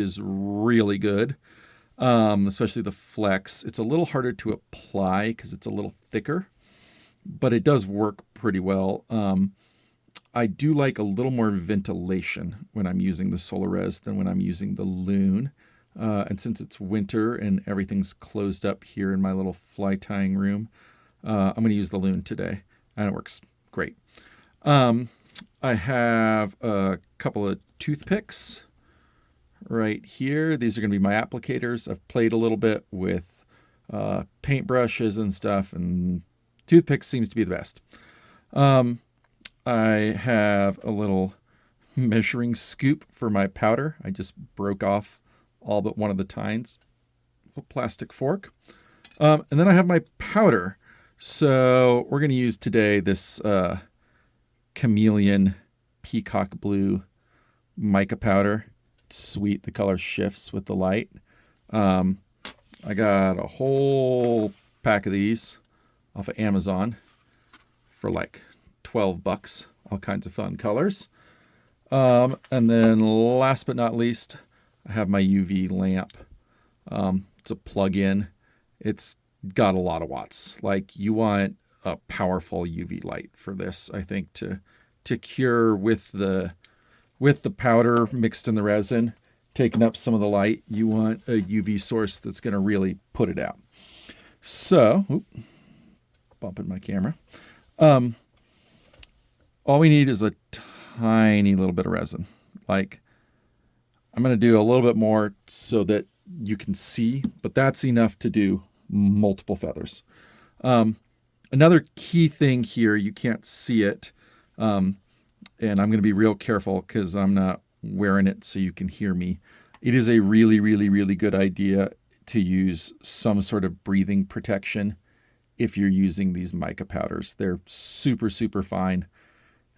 is really good, especially the flex. It's a little harder to apply because it's a little thicker, but it does work pretty well. I do like a little more ventilation when I'm using the Solarez than when I'm using the Loon. And since it's winter and everything's closed up here in my little fly tying room, I'm going to use the Loon today, and it works great. I have a couple of toothpicks right here. These are going to be my applicators. I've played a little bit with paintbrushes and stuff, and toothpicks seems to be the best. I have a little measuring scoop for my powder. I just broke off all but one of the tines. A plastic fork. And then I have my powder. So we're going to use today this chameleon peacock blue mica powder. It's sweet. The color shifts with the light. I got a whole pack of these off of Amazon for like $12. All kinds of fun colors. And then last but not least, I have my UV lamp. It's a plug-in. It's got a lot of watts. Like, you want a powerful UV light for this, I think, to cure with the powder mixed in the resin, taking up some of the light. You want a UV source that's going to really put it out. So, bumping my camera. All we need is a tiny little bit of resin. Like, I'm going to do a little bit more so that you can see, but that's enough to do multiple feathers. Another key thing here, you can't see it, and I'm going to be real careful because I'm not wearing it so you can hear me. It is a really, really, really good idea to use some sort of breathing protection if you're using these mica powders. They're super, super fine.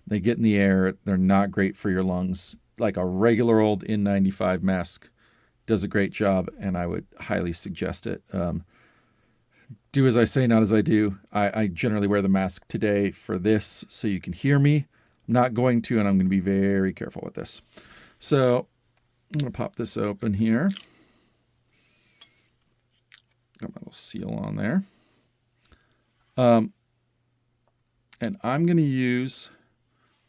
They get in the air. They're not great for your lungs. Like a regular old N95 mask does a great job, and I would highly suggest it. Do as I say, not as I do. I generally wear the mask today for this so you can hear me. I'm not going to, and I'm going to be very careful with this. So I'm going to pop this open here. Got my little seal on there. And I'm going to use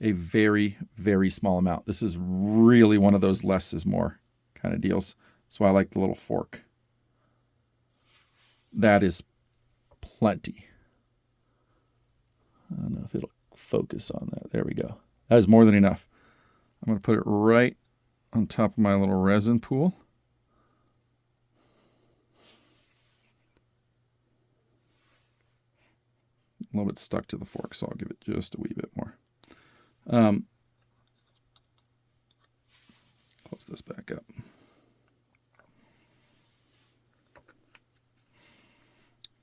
a very, very small amount. This is really one of those less is more kind of deals. That's why I like the little fork. That is plenty. I don't know if it'll focus on that. There we go. That is more than enough. I'm going to put it right on top of my little resin pool. A little bit stuck to the fork, so I'll give it just a wee bit more. Close this back up.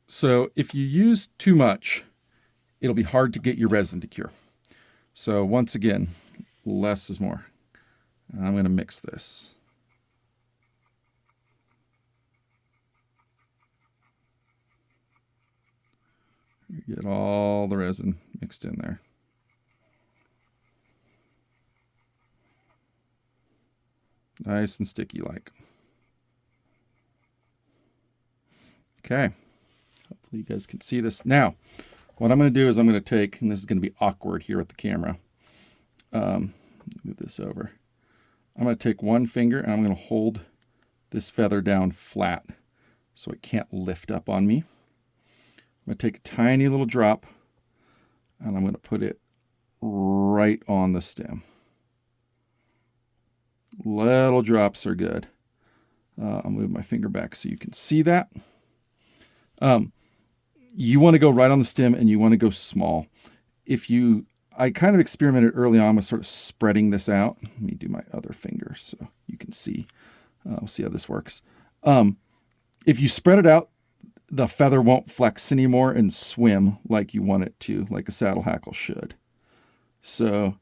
So if you use too much, it'll be hard to get your resin to cure. So once again, less is more. And I'm going to mix this. You get all the resin mixed in there. Nice and sticky like. Okay. Hopefully you guys can see this. Now, what I'm going to do is I'm going to take, and this is going to be awkward here with the camera. Move this over. I'm going to take one finger and I'm going to hold this feather down flat so it can't lift up on me. I'm going to take a tiny little drop and I'm going to put it right on the stem. Little drops are good. I'll move my finger back so you can see that. You want to go right on the stem and you want to go small. I kind of experimented early on with sort of spreading this out. Let me do my other finger so you can see. We'll see how this works. If you spread it out, the feather won't flex anymore and swim like you want it to, like a saddle hackle should. So,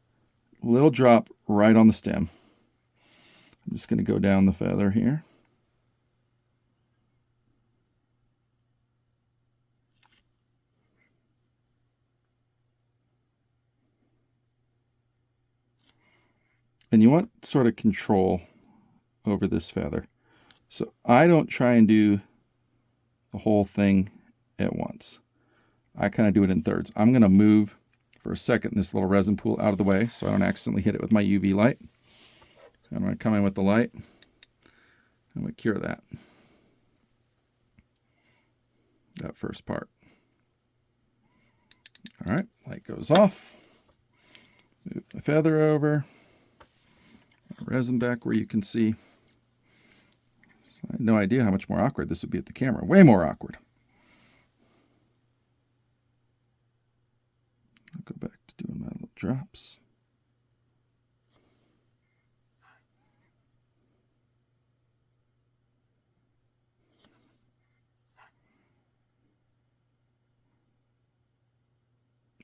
little drop right on the stem. I'm just going to go down the feather here. And you want sort of control over this feather. So I don't try and do the whole thing at once. I kind of do it in thirds. I'm going to move for a second this little resin pool out of the way so I don't accidentally hit it with my UV light. I'm going to come in with the light. I'm going to cure that first part. All right, light goes off. Move the feather over. Resin back where you can see. So I had no idea how much more awkward this would be at the camera. Way more awkward. I'll go back to doing my little drops.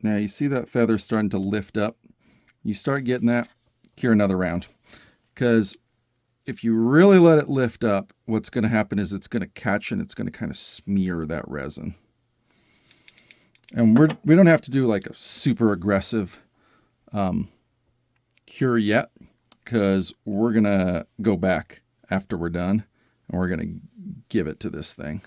Now you see that feather starting to lift up. You start getting that, cure another round. Because if you really let it lift up, what's going to happen is it's going to catch and it's going to kind of smear that resin. And we don't have to do like a super aggressive cure yet, because we're going to go back after we're done and we're going to give it to this thing.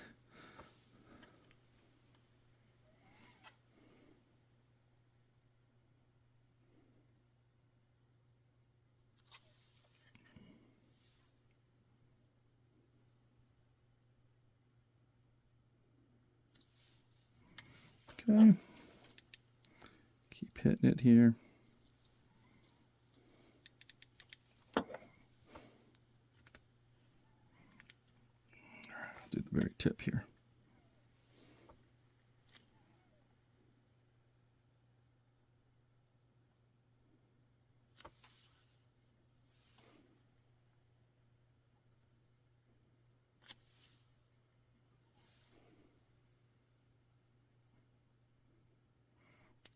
Okay. Keep hitting it here. Do the very tip here.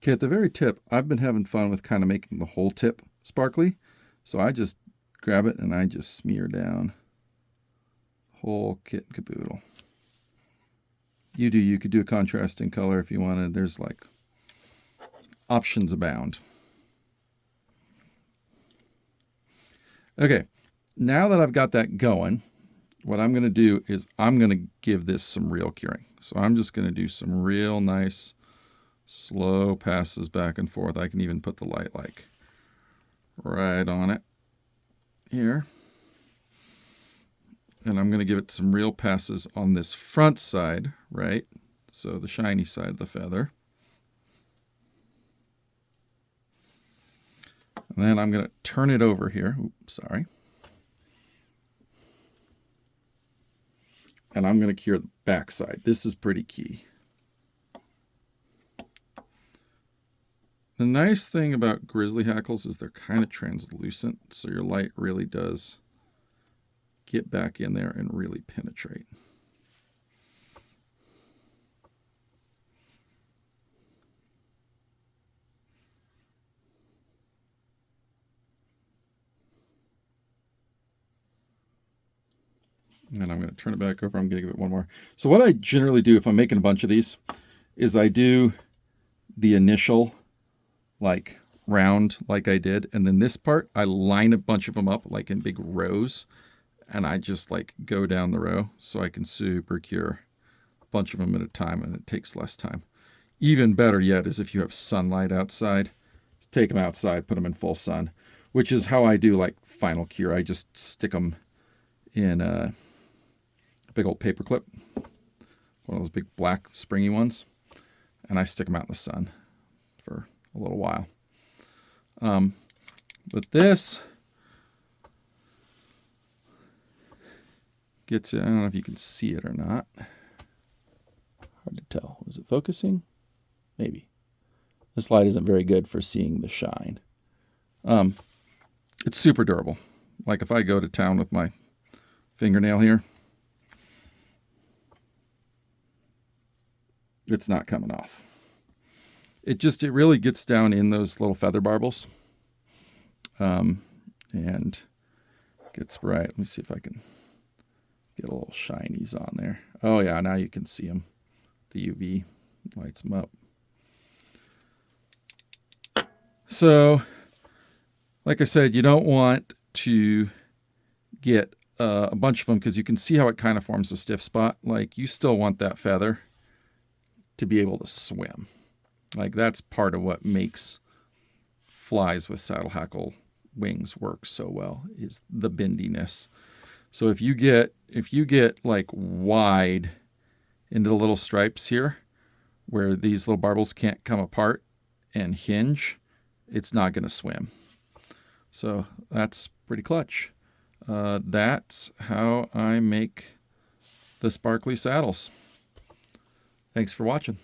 Okay, at the very tip, I've been having fun with kind of making the whole tip sparkly. So I just grab it and I just smear down the whole kit and caboodle. You could do a contrasting color if you wanted. There's like options abound. Okay, now that I've got that going, what I'm going to do is I'm going to give this some real curing. So I'm just going to do some real nice slow passes back and forth. I can even put the light like right on it here. And I'm going to give it some real passes on this front side, right? So the shiny side of the feather. And then I'm going to turn it over here. Oops, sorry. And I'm going to cure the back side. This is pretty key. The nice thing about grizzly hackles is they're kind of translucent, so your light really does get back in there and really penetrate. And I'm going to turn it back over. I'm going to give it one more. So what I generally do if I'm making a bunch of these is I do the initial like round like I did. And then this part, I line a bunch of them up like in big rows. And I just like go down the row so I can super cure a bunch of them at a time and it takes less time. Even better yet is if you have sunlight outside, just take them outside, put them in full sun, which is how I do like final cure. I just stick them in a big old paper clip, one of those big black springy ones, and I stick them out in the sun for a little while. But this gets it. I don't know if you can see it or not. Hard to tell. Was it focusing? Maybe. This light isn't very good for seeing the shine. It's super durable. Like if I go to town with my fingernail here, it's not coming off. It really gets down in those little feather barbels. And gets bright. Let me see if I can get a little shinies on there. Oh yeah, now you can see them. The UV lights them up. So, like I said, you don't want to get a bunch of them because you can see how it kind of forms a stiff spot. Like, you still want that feather to be able to swim. Like, that's part of what makes flies with saddle hackle wings work so well, is the bendiness. So if you get like wide into the little stripes here, where these little barbels can't come apart and hinge, it's not going to swim. So that's pretty clutch. That's how I make the sparkly saddles. Thanks for watching.